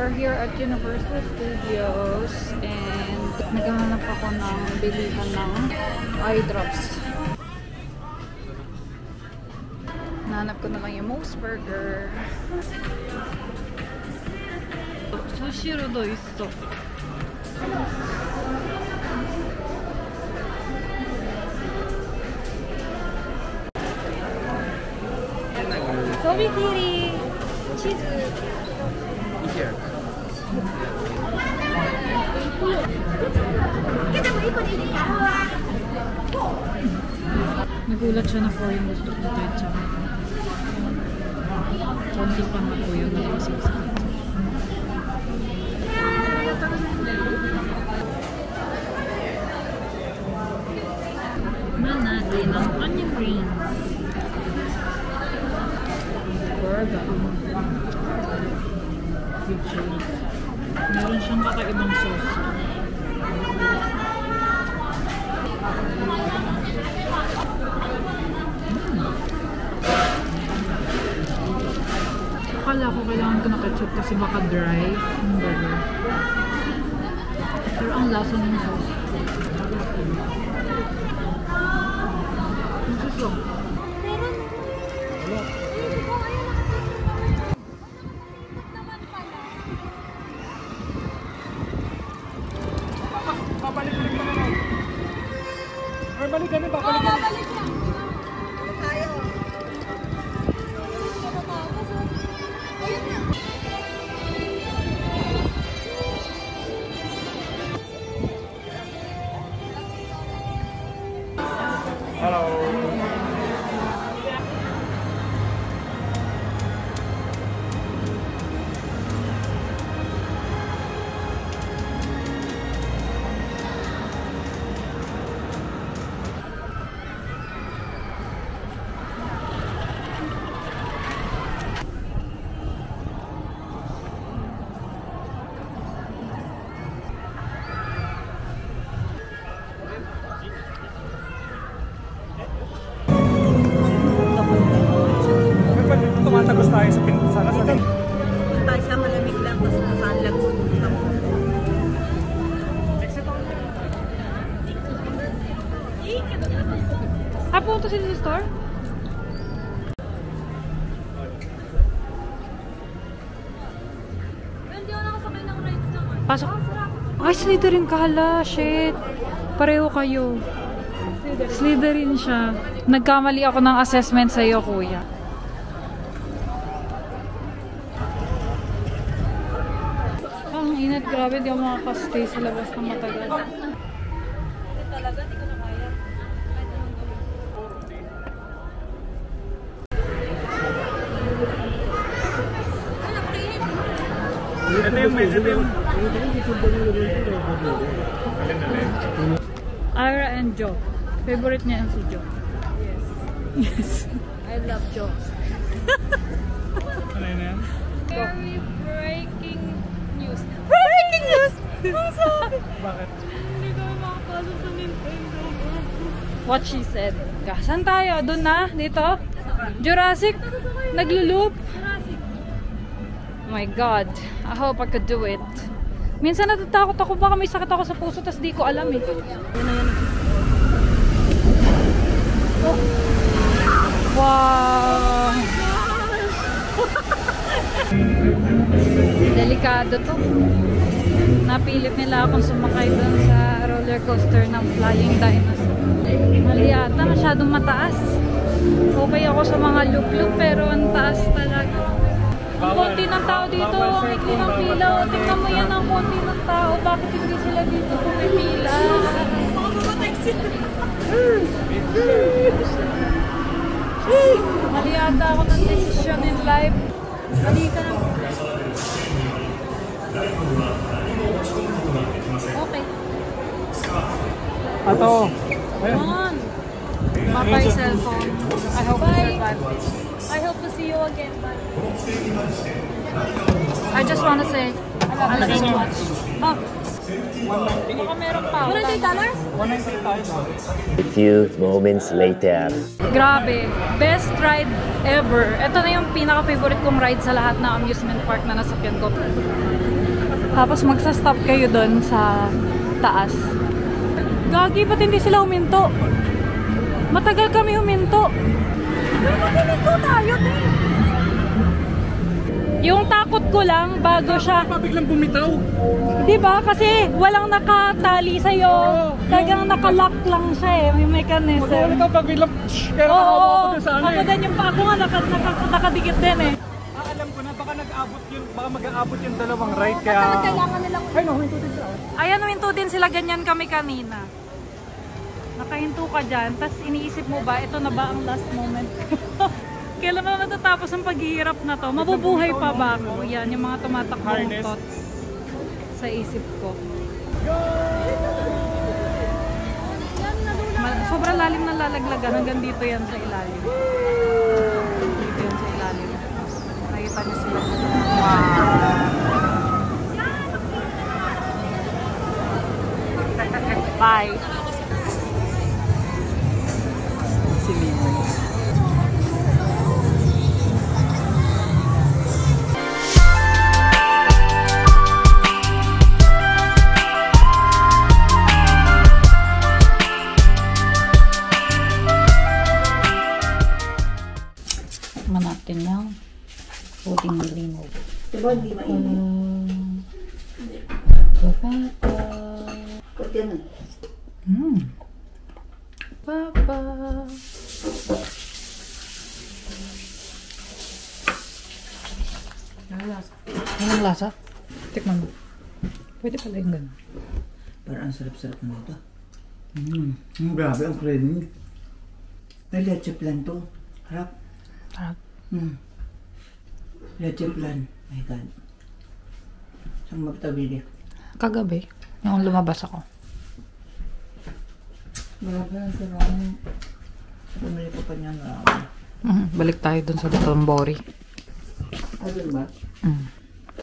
We're here at Universal Studios and naghahanap ako ng bilihan ng eye drops. Nahanap ko na lang yung Moe's Burger. Sushirodo iso. Sobikiri! Cheese! Here. Nagulat siya na 4 yung gusto ko tayo. Konti pa nga po yun. Nakasip sa akin. Natin ang onion rings. Burger. Meron siyang kakaibang sauce. Akala ko kailangan ko na ketchup kasi baka dry yung burger. Pero ang lasa ng sauce. This is long. Babalik-balik na lang. Or balik kami, babalik kami. Babalik lang. Tayo. Ayun na. Hello. Tumatagos tayo sa pinagsasalan. Tayo sa malamig lang, tapos nasaan lang sumunta mo. Punta sila sa store? Hindi ako nakasakay ng rides naman. Pasok. Ay, Slytherin ka hala. Shit. Pareho kayo. Slytherin siya. Nagkamali ako ng assessment sa'yo, kuya. Ang init. Grabe, di ako makakastay sa labas ng matagal. Talaga, di ko na kaya. Ito yung medyo. Ira and Joe. Favorite niya yan si Joe. Yes. Yes. I love Joe. Ano yun yan? Very breaking news. Breaking news! Ang sabi! Bakit? Hindi kami makapasok sa Nintendo. What she said. Saan tayo? Doon na? Dito? Jurassic? Nagluloop? Oh my God. I hope I could do it. Minsan natatakot ako. Baka may sakit ako sa puso tas di ko alam eh. Oh. Wow! Delikado to. Napilit nila akong sumakay doon sa roller coaster ng Flying Dinosaur. Mali ata, masyadong mataas. Okay ako sa mga loop-loop pero ang taas talaga. Ang konti ng tao dito, ang ikli ng pila. O, tingnan mo yan ang konti ng tao. Bakit hindi sila dito pumipila? Mali ata ako ng decision in life. Mali ka na. Okay. Ato. Come on. Bye-bye cellphone. I hope you survive this. I hope to see you again. Bye. I just want to say, I love you so much. Oh. Baka meron pa. A few moments later. Grabe. Best ride ever. Ito na yung pinaka-favorite kong ride sa lahat ng amusement park na nasakyan ko. Tapos magsa-stop kayo doon sa taas. Gagi, ba't hindi sila huminto? Matagal kami huminto. Huminto tayo, din. Yung takot ko lang bago siya. Biglang bumitaw. Diba? Kasi walang nakatali sa'yo. Talagang nakalock lang siya eh. May mechanism. Wala ka pag biglang kaya nakahawa ako dun sa ano ako eh. din yung pa ako nga nakadikit din eh. Alam ko na baka nag-abot yun, baka mag-aabot yung dalawang ride kaya... Kailangan nilang Ay no, huminto din siya. Ayan, huminto din sila. Ganyan kami kanina. Nakahinto ka dyan. Tapos iniisip mo ba, ito na ba ang last moment? Kailan na natatapos ang paghihirap na to? Mabubuhay pa ba ako? Yan, yung mga tumatakbong thoughts sa isip ko. Sobrang lalim na lalaglagan. Hanggang dito yan sa ilalim. Dito yan sa ilalim. Nakita niyo sila. Wow! Bye! Si Mimoy. Natin lang puting malinaw. Diba hindi mainit? Papa. Kunti na. Papa. Anong lasa? Tikman mo. Pwede pala yung gano'n. Parang ang sarap-sarap na ito. Grabe ang creamy. May leche plan to. Harap. Harap. Leche plan. My God. Saan magtabili? Kagabi. Yung lumabas ako. Grabe ang sarap. Bumili ko pa niya na. Balik tayo dun sa Dotonbori. Ano ba?